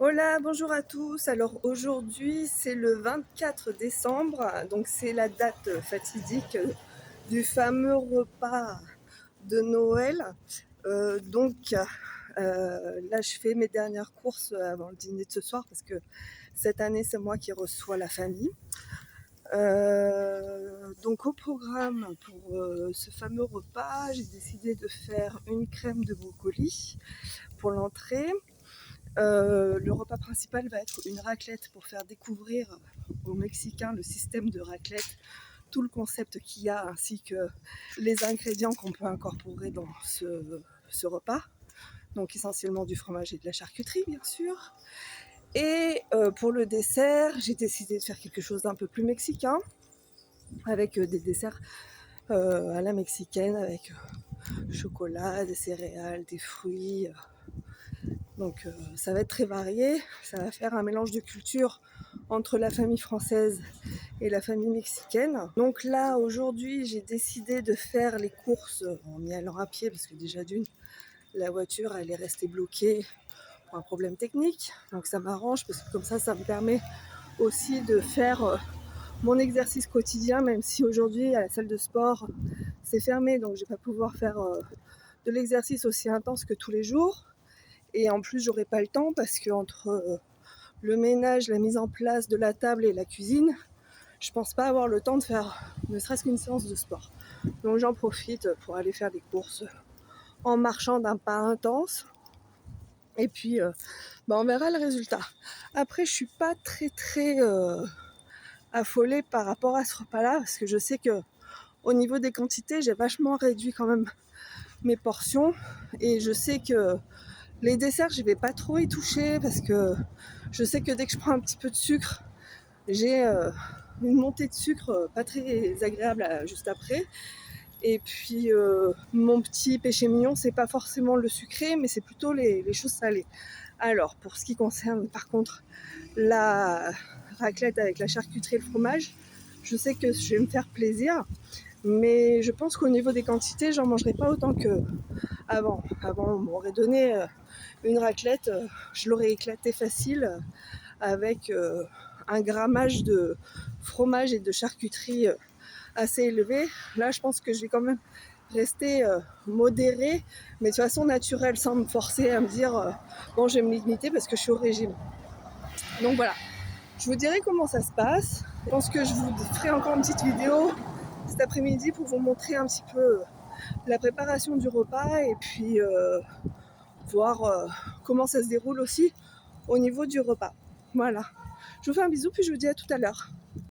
Hola, bonjour à tous. Alors aujourd'hui, c'est le 24 décembre, donc c'est la date fatidique du fameux repas de Noël. Là, je fais mes dernières courses avant le dîner de ce soir parce que cette année, c'est moi qui reçois la famille. Donc au programme pour ce fameux repas, j'ai décidé de faire une crème de brocoli pour l'entrée. Le repas principal va être une raclette pour faire découvrir aux Mexicains le système de raclette, tout le concept qu'il y a ainsi que les ingrédients qu'on peut incorporer dans ce repas. Donc essentiellement du fromage et de la charcuterie bien sûr. Et pour le dessert, j'ai décidé de faire quelque chose d'un peu plus mexicain avec des desserts à la mexicaine avec chocolat, des céréales, des fruits. Donc ça va être très varié, ça va faire un mélange de culture entre la famille française et la famille mexicaine. Donc là aujourd'hui j'ai décidé de faire les courses en y allant à pied parce que déjà d'une, la voiture elle est restée bloquée pour un problème technique. Donc ça m'arrange parce que comme ça me permet aussi de faire mon exercice quotidien, même si aujourd'hui à la salle de sport c'est fermé, donc je vais pas pouvoir faire de l'exercice aussi intense que tous les jours. Et en plus, j'aurai pas le temps parce que entre le ménage, la mise en place de la table et la cuisine, je pense pas avoir le temps de faire ne serait-ce qu'une séance de sport. Donc j'en profite pour aller faire des courses en marchant d'un pas intense. Et puis, on verra le résultat. Après, je suis pas très affolée par rapport à ce repas-là parce que je sais que au niveau des quantités, j'ai vachement réduit quand même mes portions et je sais que les desserts, je vais pas trop y toucher parce que je sais que dès que je prends un petit peu de sucre, j'ai une montée de sucre pas très agréable juste après. Et puis mon petit péché mignon, c'est pas forcément le sucré, mais c'est plutôt les choses salées. Alors pour ce qui concerne par contre la raclette avec la charcuterie et le fromage, je sais que je vais me faire plaisir, mais je pense qu'au niveau des quantités, j'en mangerai pas autant que avant. Avant, on m'aurait donné une raclette, je l'aurais éclatée facile avec un grammage de fromage et de charcuterie assez élevé. Là, je pense que je vais quand même rester modérée, mais de façon naturelle, sans me forcer à me dire bon, je vais me limiter parce que je suis au régime. Donc voilà, je vous dirai comment ça se passe. Je pense que je vous ferai encore une petite vidéo cet après-midi pour vous montrer un petit peu la préparation du repas et puis voir comment ça se déroule aussi au niveau du repas. Voilà. Je vous fais un bisou puis je vous dis à tout à l'heure.